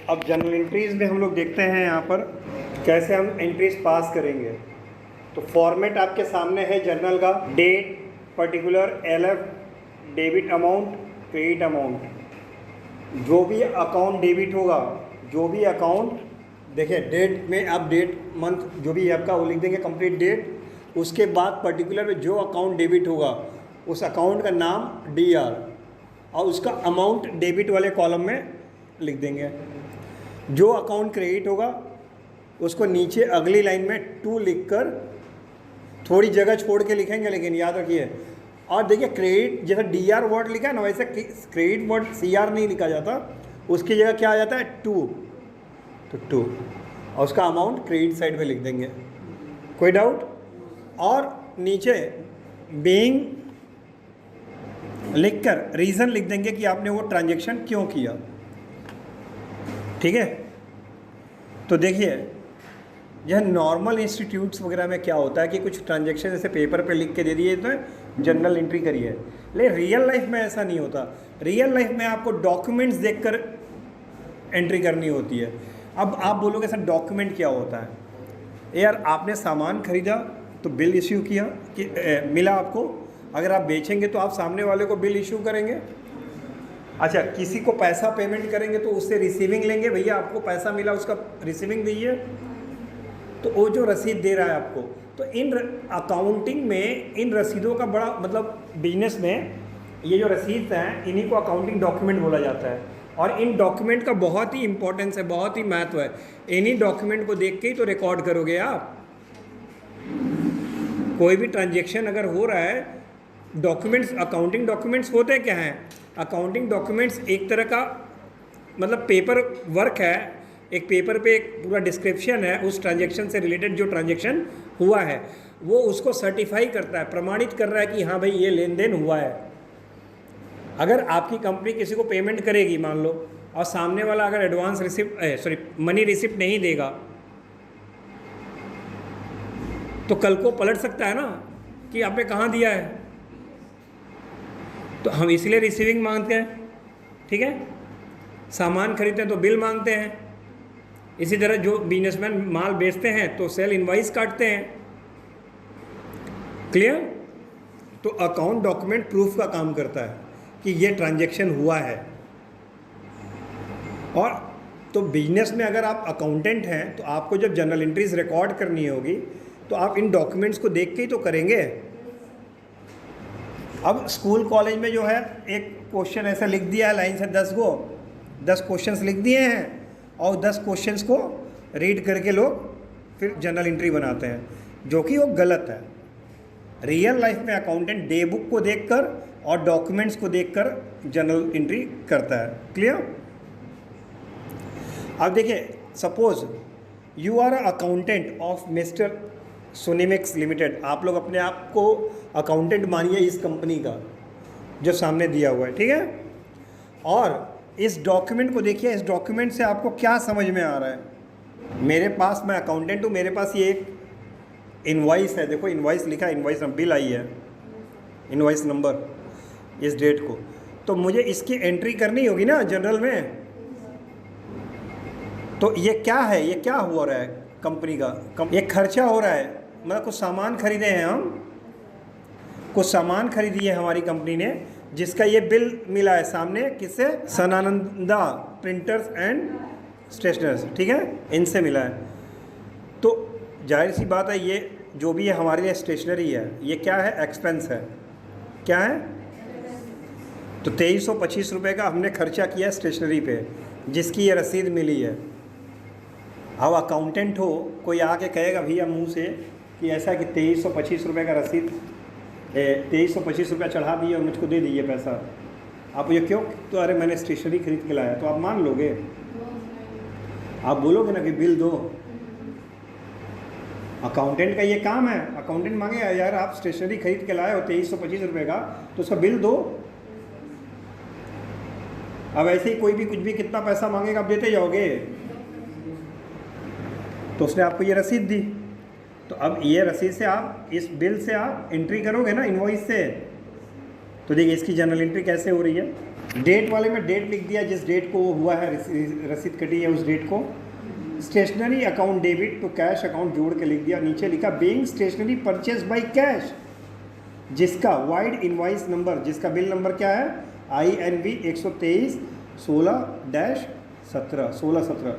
अब general entries में हम लोग देखते हैं यहाँ पर कैसे हम एंट्रीज पास करेंगे। तो फॉर्मेट आपके सामने है जर्नल का, date, particular, LF, debit amount, credit amount. जो भी अकाउंट डेबिट होगा, जो भी अकाउंट, देखिए डेट में आप डेट मंथ जो भी आपका वो लिख देंगे कंप्लीट डेट। उसके बाद पर्टिकुलर में जो अकाउंट डेबिट होगा उस अकाउंट का नाम DR और उसका अमाउंट डेबिट वाले कॉलम में लिख देंगे। जो अकाउंट क्रेडिट होगा उसको नीचे अगली लाइन में टू लिखकर थोड़ी जगह छोड़ के लिखेंगे, लेकिन याद रखिए। और देखिए क्रेडिट जैसा DR वर्ड लिखा है ना, वैसे क्रेडिट वर्ड CR नहीं लिखा जाता, उसकी जगह क्या आ जाता है टू, तो टू और उसका अमाउंट क्रेडिट साइड पे लिख देंगे। कोई डाउट? और नीचे बीइंग लिखकर रीज़न लिख देंगे कि आपने वो ट्रांजैक्शन क्यों किया। ठीक है? तो देखिए यह नॉर्मल इंस्टीट्यूट्स वगैरह में क्या होता है कि कुछ ट्रांजैक्शन जैसे पेपर पे लिख के दे दिए तो जनरल एंट्री करिए, लेकिन रियल लाइफ में ऐसा नहीं होता। रियल लाइफ में आपको डॉक्यूमेंट्स देखकर एंट्री करनी होती है। अब आप बोलोगे सर डॉक्यूमेंट क्या होता है? यार आपने सामान खरीदा तो बिल इश्यू किया कि मिला आपको, अगर आप बेचेंगे तो आप सामने वाले को बिल इश्यू करेंगे। अच्छा, किसी को पैसा पेमेंट करेंगे तो उससे रिसीविंग लेंगे, भैया आपको पैसा मिला उसका रिसीविंग दीजिए, तो वो जो रसीद दे रहा है आपको। तो इन अकाउंटिंग में इन रसीदों का बड़ा मतलब बिजनेस में ये जो रसीद हैं इन्हीं को अकाउंटिंग डॉक्यूमेंट बोला जाता है। और इन डॉक्यूमेंट का बहुत ही इंपॉर्टेंस है, बहुत ही महत्व है। इन्हीं डॉक्यूमेंट को देख के ही तो रिकॉर्ड करोगे आप। कोई भी ट्रांजेक्शन अगर हो रहा है, डॉक्यूमेंट्स, अकाउंटिंग डॉक्यूमेंट्स होते क्या हैं? अकाउंटिंग डॉक्यूमेंट्स एक तरह का मतलब पेपर वर्क है। एक पेपर पे एक पूरा डिस्क्रिप्शन है उस ट्रांजैक्शन से रिलेटेड, जो ट्रांजैक्शन हुआ है वो उसको सर्टिफाई करता है, प्रमाणित कर रहा है कि हाँ भाई ये लेन देन हुआ है। अगर आपकी कंपनी किसी को पेमेंट करेगी मान लो, और सामने वाला अगर एडवांस रिसिप्ट मनी रिसिप्ट नहीं देगा तो कल को पलट सकता है ना कि आपने कहाँ दिया है। तो हम इसलिए रिसीविंग मांगते हैं। ठीक है? सामान खरीदते हैं तो बिल मांगते हैं। इसी तरह जो बिजनेसमैन माल बेचते हैं तो सेल इनवाइस काटते हैं। क्लियर? तो अकाउंट डॉक्यूमेंट प्रूफ का काम करता है कि ये ट्रांजैक्शन हुआ है। और तो बिजनेस में अगर आप अकाउंटेंट हैं तो आपको जब जनरल एंट्रीज रिकॉर्ड करनी होगी तो आप इन डॉक्यूमेंट्स को देख के ही तो करेंगे। अब स्कूल कॉलेज में जो है एक क्वेश्चन ऐसा लिख दिया है लाइन से 10 क्वेश्चंस लिख दिए हैं और 10 क्वेश्चंस को रीड करके लोग फिर जनरल एंट्री बनाते हैं, जो कि वो गलत है। रियल लाइफ में अकाउंटेंट डे बुक को देखकर और डॉक्यूमेंट्स को देखकर जनरल एंट्री करता है। क्लियर? अब देखिए, suppose you are accountant of mister Sonimix limited. आप लोग अपने आप को अकाउंटेंट मानिए इस कंपनी का जो सामने दिया हुआ है। ठीक है? और इस डॉक्यूमेंट को देखिए, इस डॉक्यूमेंट से आपको क्या समझ में आ रहा है? मेरे पास, मैं अकाउंटेंट हूँ, मेरे पास ये एक इनवॉइस है। देखो इनवॉइस लिखा, इनवॉइस बिल आई है, इनवॉइस नंबर इस डेट को। तो मुझे इसकी एंट्री करनी होगी ना जनरल में। तो ये क्या है? ये क्या हो रहा है कंपनी का? ये खर्चा हो रहा है, मतलब कुछ सामान खरीदे हैं हम, कुछ सामान खरीदी है हमारी कंपनी ने, जिसका ये बिल मिला है सामने। किससे? सनानंदा प्रिंटर्स एंड स्टेशनर्स। ठीक है? इनसे मिला है। तो जाहिर सी बात है ये जो भी है हमारे लिए स्टेशनरी है, ये क्या है? एक्सपेंस है। क्या है? तो 2325 रुपये का हमने खर्चा किया स्टेशनरी पे, जिसकी ये रसीद मिली है। अब अकाउंटेंट हो, कोई आके कहेगा भैया मुंह से कि ऐसा कि 2325 रुपये का रसीद 2325 रुपया चढ़ा दिए और मुझको दे दीजिए पैसा। आप ये क्यों? तो अरे मैंने स्टेशनरी खरीद के लाया। तो आप मान लोगे? आप बोलोगे ना कि बिल दो। अकाउंटेंट का ये काम है। अकाउंटेंट मांगे यार आप स्टेशनरी खरीद के लाए हो 2325 रुपये का, तो उसका बिल दो। अब ऐसे ही कोई भी कुछ भी कितना पैसा मांगेगा आप देते जाओगे। तो उसने आपको ये रसीद दी, तो अब ये रसीद से आप इस बिल से आप एंट्री करोगे ना इनवॉइस से। तो देखिए इसकी जनरल एंट्री कैसे हो रही है। डेट वाले में डेट लिख दिया, जिस डेट को वो हुआ है रसीद कटी है उस डेट को। स्टेशनरी अकाउंट डेबिट तो कैश अकाउंट जोड़ के लिख दिया। नीचे लिखा being stationery purchase by cash, जिसका वाइड इनवाइस नंबर, जिसका बिल नंबर क्या है INV 123/16-17।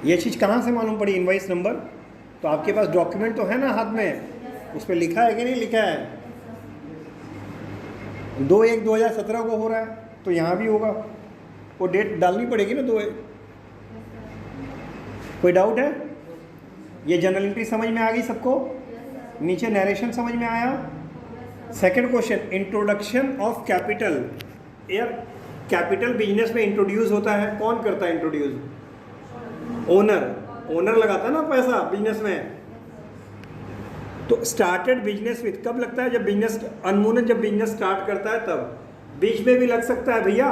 ये चीज़ कहाँ से मालूम पड़ी इनवाइस नंबर? तो आपके पास डॉक्यूमेंट तो है ना हाथ में, उस पर लिखा है कि नहीं लिखा है? 2/1/2017 को हो रहा है तो यहाँ भी होगा, वो डेट डालनी पड़ेगी ना 2/1। कोई डाउट है? ये जनरल एंट्री समझ में आ गई सबको? नीचे नरेशन समझ में आया? Second question, introduction of capital. यार कैपिटल बिजनेस में इंट्रोड्यूस होता है, कौन करता है इंट्रोड्यूस? ओनर लगाता है ना पैसा बिजनेस में। तो स्टार्टेड बिजनेस विथ कब लगता है? जब बिजनेस अनमोलन, जब बिजनेस स्टार्ट करता है तब। बीच में भी लग सकता है भैया,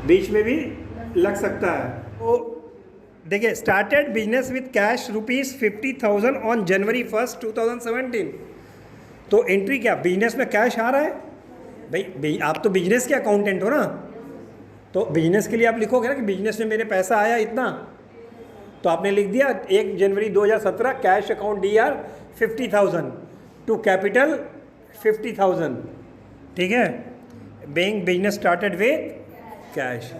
बीच में भी लग सकता है। तो देखिए, started business with cash ₹50,000 on January 1, 2017। तो एंट्री क्या? बिजनेस में कैश आ रहा है भाई, आप तो बिजनेस के अकाउंटेंट हो ना, तो बिजनेस के लिए आप लिखोगे ना कि बिजनेस में मेरे पैसा आया इतना, तो आपने लिख दिया 1 जनवरी 2017 cash account DR 50,000 to capital 50,000। ठीक है, being business started with cash.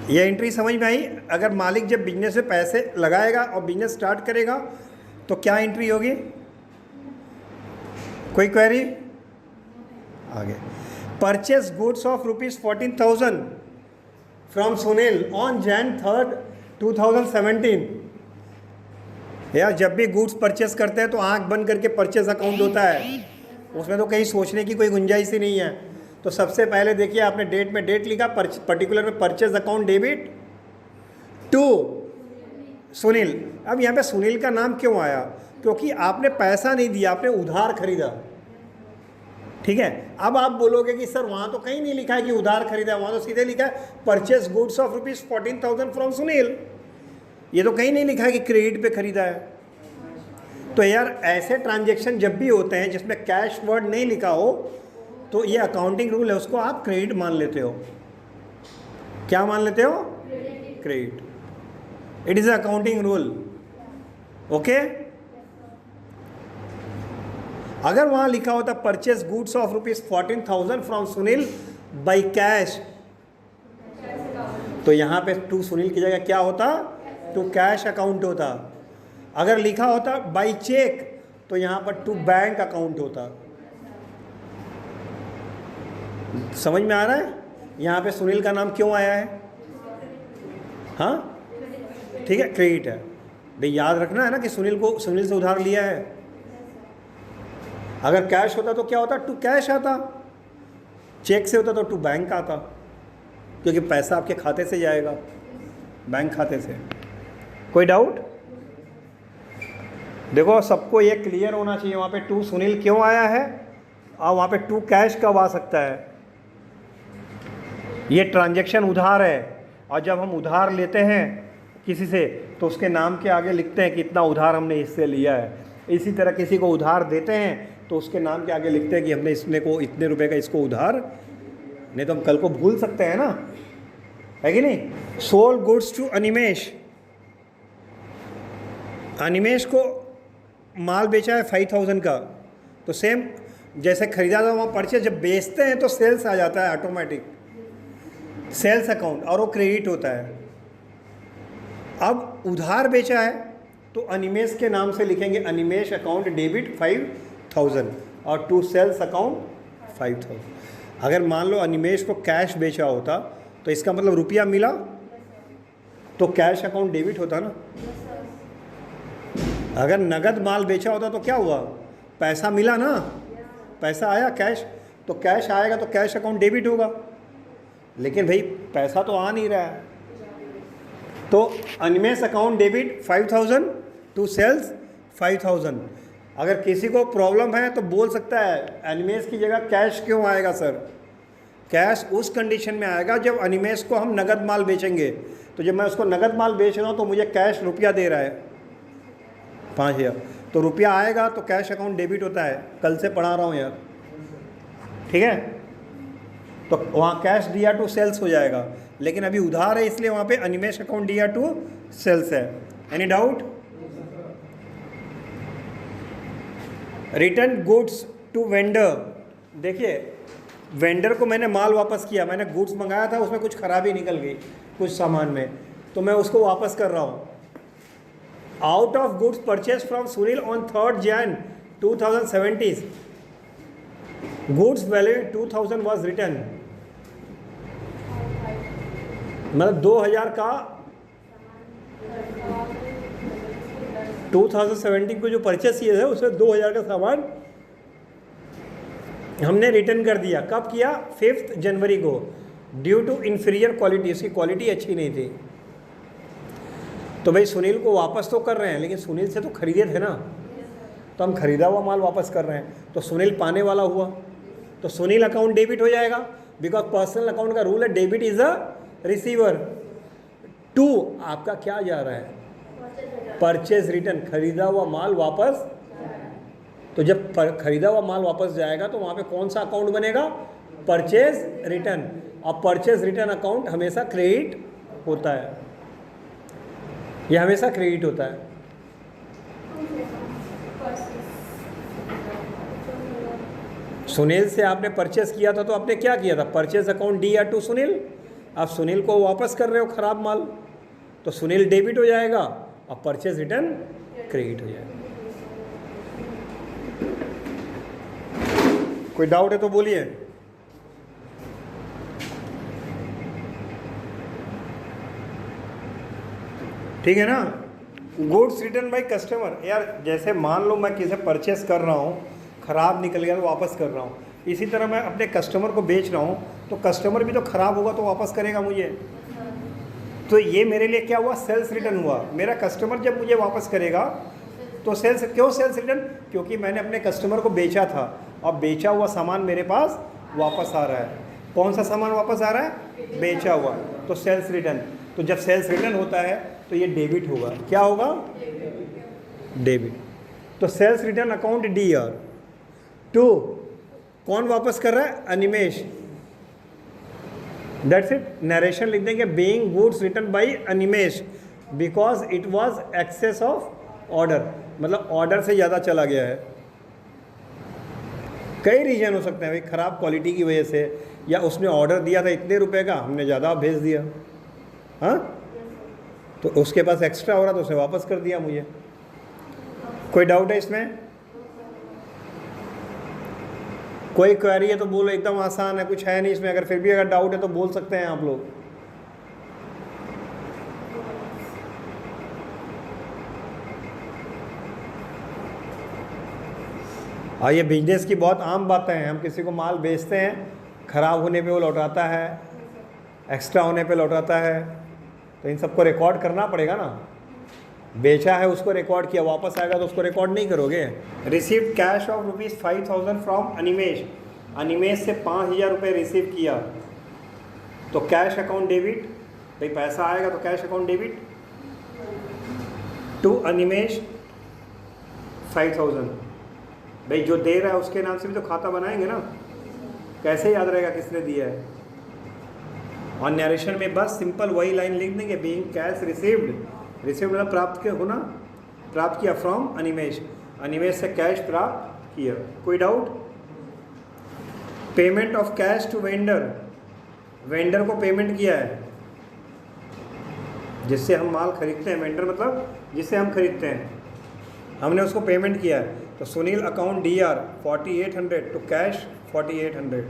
ये एंट्री समझ में आई? अगर मालिक जब बिजनेस में पैसे लगाएगा और बिजनेस स्टार्ट करेगा तो क्या एंट्री होगी? कोई क्वेरी? आगे, purchase goods of ₹14,000 from Sunil on Jan 3, 2017। यार जब भी गुड्स परचेस करते हैं तो आंख बंद करके परचेज अकाउंट होता है, उसमें तो कहीं सोचने की कोई गुंजाइश ही नहीं है। तो सबसे पहले देखिए, आपने डेट में डेट लिखा, पर्टिकुलर में purchase account debit to Sunil. अब यहाँ पे सुनील का नाम क्यों आया? क्योंकि आपने पैसा नहीं दिया, आपने उधार खरीदा। ठीक है, अब आप बोलोगे कि सर वहाँ तो कहीं नहीं लिखा है कि उधार खरीदा, वहाँ तो सीधे लिखा है purchase goods of ₹14,000 from Sunil. ये तो कहीं नहीं लिखा है कि क्रेडिट पे खरीदा है। तो यार ऐसे ट्रांजेक्शन जब भी होते हैं जिसमें कैश वर्ड नहीं लिखा हो, तो ये अकाउंटिंग रूल है, उसको आप क्रेडिट मान लेते हो। क्या मान लेते हो? Credit. It is accounting rule. Okay, अगर वहां लिखा होता purchase goods of ₹14,000 from Sunil by cash, तो यहां पे टू सुनील की जगह क्या होता? टू कैश अकाउंट होता। अगर लिखा होता बाई चेक तो यहां पर टू बैंक अकाउंट होता। समझ में आ रहा है यहाँ पे सुनील का नाम क्यों आया है? हाँ ठीक है, क्रेडिट है भाई, याद रखना है ना कि सुनील से उधार लिया है। अगर कैश होता तो क्या होता? टू कैश आता। चेक से होता तो टू बैंक आता, क्योंकि पैसा आपके खाते से जाएगा, बैंक खाते से। कोई डाउट? देखो सबको ये क्लियर होना चाहिए, वहाँ पे टू सुनील क्यों आया है और वहाँ पे टू कैश कब आ सकता है। ये ट्रांजैक्शन उधार है, और जब हम उधार लेते हैं किसी से तो उसके नाम के आगे लिखते हैं कि इतना उधार हमने इससे लिया है। इसी तरह किसी को उधार देते हैं तो उसके नाम के आगे लिखते हैं कि हमने इसने को इतने रुपए का इसको उधार, नहीं तो हम कल को भूल सकते हैं ना, है कि नहीं। Sold goods to Animesh, Animesh को माल बेचा है 5,000 का, तो सेम जैसे खरीदा था वहाँ परचेज, जब बेचते हैं तो सेल्स आ जाता है ऑटोमेटिक, सेल्स अकाउंट, और वो क्रेडिट होता है। अब उधार बेचा है तो अनिमेश के नाम से लिखेंगे अनिमेश अकाउंट डेबिट 5,000 और टू सेल्स अकाउंट 5,000। अगर मान लो अनिमेश को कैश बेचा होता तो इसका मतलब रुपया मिला तो कैश अकाउंट डेबिट होता ना। अगर नगद माल बेचा होता तो क्या हुआ? पैसा मिला ना, पैसा आया कैश, तो कैश आएगा तो कैश अकाउंट डेबिट होगा। लेकिन भाई पैसा तो आ नहीं रहा है, तो Animesh account debit 5,000 to sales 5,000। अगर किसी को प्रॉब्लम है तो बोल सकता है अनिमेश की जगह कैश क्यों आएगा सर? कैश उस कंडीशन में आएगा जब अनिमेश को हम नगद माल बेचेंगे। तो जब मैं उसको नगद माल बेच रहा हूँ तो मुझे कैश रुपया दे रहा है 5,000, तो रुपया आएगा तो कैश अकाउंट डेबिट होता है। कल से पढ़ा रहा हूँ यार, ठीक है। तो वहाँ कैश दिया टू सेल्स हो जाएगा, लेकिन अभी उधार है इसलिए वहाँ पे अनिमेश अकाउंट दिया टू सेल्स है। Any doubt? Return goods to vendor, देखिए वेंडर को मैंने माल वापस किया, मैंने गुड्स मंगाया था उसमें कुछ खराबी निकल गई कुछ सामान में, तो मैं उसको वापस कर रहा हूँ। Out of goods purchase from Sunil on 3rd Jan 2017, goods value 2000 was return, मतलब 2000 का 2017 को जो परचेस किए थे उसमें 2000 का सामान हमने रिटर्न कर दिया। कब किया? 5 जनवरी को, ड्यू टू इन्फीरियर क्वालिटी, उसकी क्वालिटी अच्छी नहीं थी। तो भाई सुनील को वापस तो कर रहे हैं, लेकिन सुनील से तो खरीदे थे ना, तो हम खरीदा हुआ माल वापस कर रहे हैं, तो सुनील पाने वाला हुआ, तो सुनील अकाउंट डेबिट हो जाएगा, बिकॉज पर्सनल अकाउंट का रूल है debit is a receiver. To आपका क्या जा रहा है? परचेज रिटर्न, खरीदा हुआ माल वापस। तो जब खरीदा हुआ माल वापस जाएगा तो वहाँ पे कौन सा अकाउंट बनेगा? Purchase return. और परचेज रिटर्न अकाउंट हमेशा क्रेडिट होता है, यह हमेशा क्रेडिट होता है। सुनील से आपने परचेस किया था तो आपने क्या किया था? परचेज अकाउंट डी या टू सुनील। आप सुनील को वापस कर रहे हो खराब माल, तो सुनील डेबिट हो जाएगा और परचेज रिटर्न क्रेडिट हो जाएगा। कोई डाउट है तो बोलिए। ठीक है ना? गुड्स रिटर्न बाय कस्टमर, यार जैसे मान लो मैं किसी परचेस कर रहा हूँ, ख़राब निकल गया तो वापस कर रहा हूँ, इसी तरह मैं अपने कस्टमर को बेच रहा हूँ तो कस्टमर भी तो ख़राब होगा तो वापस करेगा मुझे। तो ये मेरे लिए क्या हुआ? सेल्स रिटर्न हुआ। मेरा कस्टमर जब मुझे वापस करेगा तो सेल्स, क्यों सेल्स रिटर्न? क्योंकि मैंने अपने कस्टमर को बेचा था और बेचा हुआ सामान मेरे पास वापस आ रहा है। कौन सा सामान वापस आ रहा है? बेचा हुआ, तो सेल्स रिटर्न। तो जब सेल्स रिटर्न होता है तो ये डेबिट होगा। क्या होगा? डेबिट। तो sales return account D R to, कौन वापस कर रहा है? अनिमेश। That's it. नरेशन लिख देंगे, being goods return by Animesh because it was excess of order, मतलब ऑर्डर से ज़्यादा चला गया है। कई रीजन हो सकते हैं भाई, ख़राब क्वालिटी की वजह से, या उसने ऑर्डर दिया था इतने रुपए का, हमने ज़्यादा भेज दिया, हाँ, तो उसके पास एक्स्ट्रा हो रहा तो उसने वापस कर दिया मुझे। कोई डाउट है इसमें? कोई क्वेरी है तो बोलो, एकदम आसान है, कुछ है नहीं इसमें। अगर फिर भी अगर डाउट है तो बोल सकते हैं आप लोग। और ये बिजनेस की बहुत आम बातें हैं। हम किसी को माल बेचते हैं, ख़राब होने पे वो लौटाता है, एक्स्ट्रा होने पे लौटाता है, तो इन सबको रिकॉर्ड करना पड़ेगा ना। बेचा है उसको रिकॉर्ड किया, वापस आएगा तो उसको रिकॉर्ड नहीं करोगे। Received cash of ₹5,000 from Animesh, Animesh से 5,000 रुपये रिसीव किया, तो कैश अकाउंट डेबिट। भाई पैसा आएगा तो cash account debit to Animesh 5,000। भाई जो दे रहा है उसके नाम से भी तो खाता बनाएंगे ना, कैसे याद रहेगा किसने दिया है? और नरेशन में बस सिंपल वही लाइन लिख देंगे, बीइंग कैश रिसीव्ड, रिसीव्ड मतलब प्राप्त के होना, प्राप्त किया फ्रॉम अनिमेश, अनिमेश से कैश प्राप्त किया। कोई doubt? Payment of cash to vendor, vendor को पेमेंट किया है, जिससे हम माल खरीदते हैं। वेंडर मतलब जिससे हम खरीदते हैं, हमने उसको पेमेंट किया है। तो Sunil account D R 4800 to cash 4800,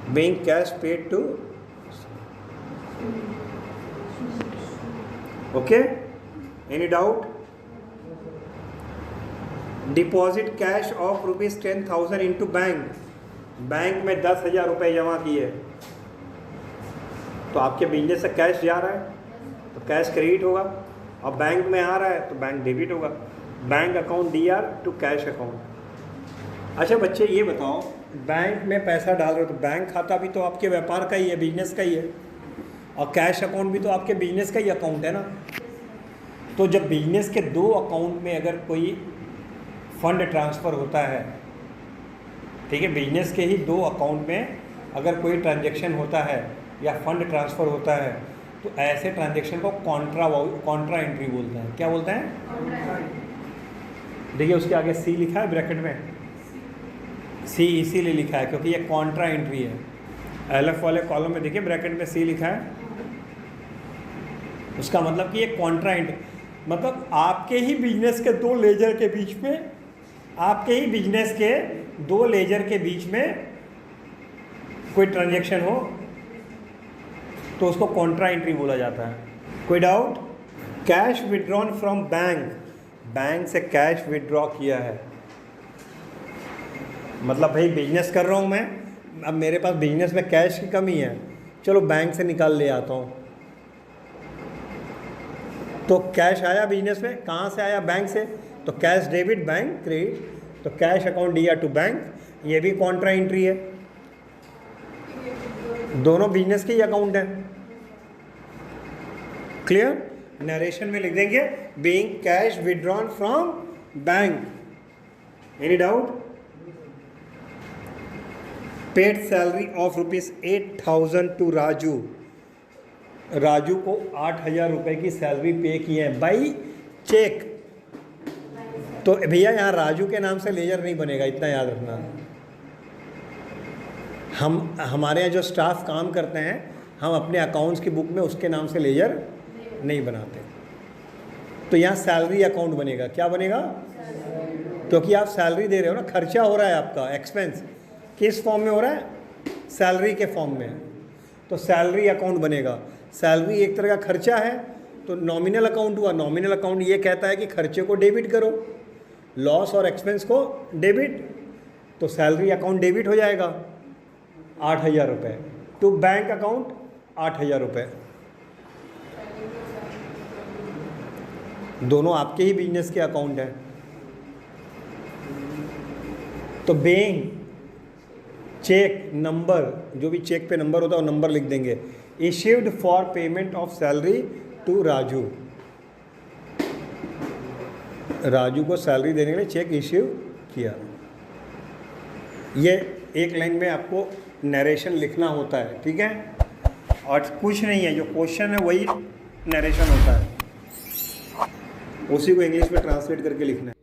being cash paid to. Okay, any doubt? Deposit cash of ₹10,000 into bank, bank में 10,000 रुपये जमा किए, तो आपके बिजनेस से कैश जा रहा है तो कैश क्रेडिट होगा, और बैंक में आ रहा है तो बैंक डेबिट होगा। Bank account D R to cash account. अच्छा बच्चे ये बताओ, बैंक में पैसा डाल रहे हो तो बैंक खाता भी तो आपके व्यापार का ही है, बिजनेस का ही है, और कैश अकाउंट भी तो आपके बिजनेस का ही अकाउंट है ना। तो जब बिजनेस के दो अकाउंट में अगर कोई फंड ट्रांसफ़र होता है, ठीक है, बिजनेस के ही दो अकाउंट में अगर कोई ट्रांजैक्शन होता है या फंड ट्रांसफ़र होता है तो ऐसे ट्रांजैक्शन को कॉन्ट्रा एंट्री बोलते हैं। क्या बोलते हैं? देखिए उसके आगे सी लिखा है ब्रैकेट में, सी इसीलिए लिखा है क्योंकि ये कॉन्ट्रा एंट्री है। एलएफ वाले कॉलम में देखिए ब्रैकेट में सी लिखा है, उसका मतलब कि ये कॉन्ट्रा एंट्री मतलब आपके ही बिजनेस के दो लेजर के बीच में, आपके ही बिजनेस के दो लेजर के बीच में कोई ट्रांजैक्शन हो तो उसको कॉन्ट्रा एंट्री बोला जाता है। कोई doubt? Cash withdrawn from bank, bank से कैश विड्रॉ किया है मतलब भाई बिजनेस कर रहा हूँ मैं, अब मेरे पास बिजनेस में कैश की कमी है, चलो बैंक से निकाल ले आता हूँ। तो कैश आया बिजनेस में, कहाँ से आया? बैंक से। तो कैश डेबिट, बैंक क्रेडिट, तो कैश अकाउंट दिया टू बैंक, ये भी कॉन्ट्रा एंट्री है, दोनों बिजनेस के ही अकाउंट है। क्लियर? नरेशन में लिख देंगे being cash withdrawn from bank. Any doubt? Paid salary of ₹8,000 to Raju, Raju को 8,000 रुपये की सैलरी पे की है बाई चेक। तो भैया यहाँ राजू के नाम से लेजर नहीं बनेगा, इतना याद रखना। हमारे यहाँ जो स्टाफ काम करते हैं, हम अपने अकाउंट्स की बुक में उसके नाम से लेजर नहीं बनाते। तो यहाँ सैलरी अकाउंट बनेगा। क्या बनेगा? क्योंकि आप सैलरी दे रहे हो ना, खर्चा हो रहा है आपका, एक्सपेंस किस फॉर्म में हो रहा है? सैलरी के फॉर्म में। तो सैलरी अकाउंट बनेगा। सैलरी एक तरह का खर्चा है तो नॉमिनल अकाउंट हुआ। नॉमिनल अकाउंट ये कहता है कि खर्चे को डेबिट करो, लॉस और एक्सपेंस को डेबिट, तो सैलरी अकाउंट डेबिट हो जाएगा 8,000 रुपये टू बैंक अकाउंट 8,000 रुपये। दोनों आपके ही बिजनेस के अकाउंट हैं। तो बैंक चेक नंबर, जो भी चेक पे नंबर होता है वो नंबर लिख देंगे। Issued for payment of salary to Raju, Raju को सैलरी देने के लिए चेक इश्यू किया। ये एक लाइन में आपको नरेशन लिखना होता है, ठीक है? और कुछ नहीं है, जो क्वेश्चन है वही नरेशन होता है, उसी को इंग्लिश में ट्रांसलेट करके लिखना है।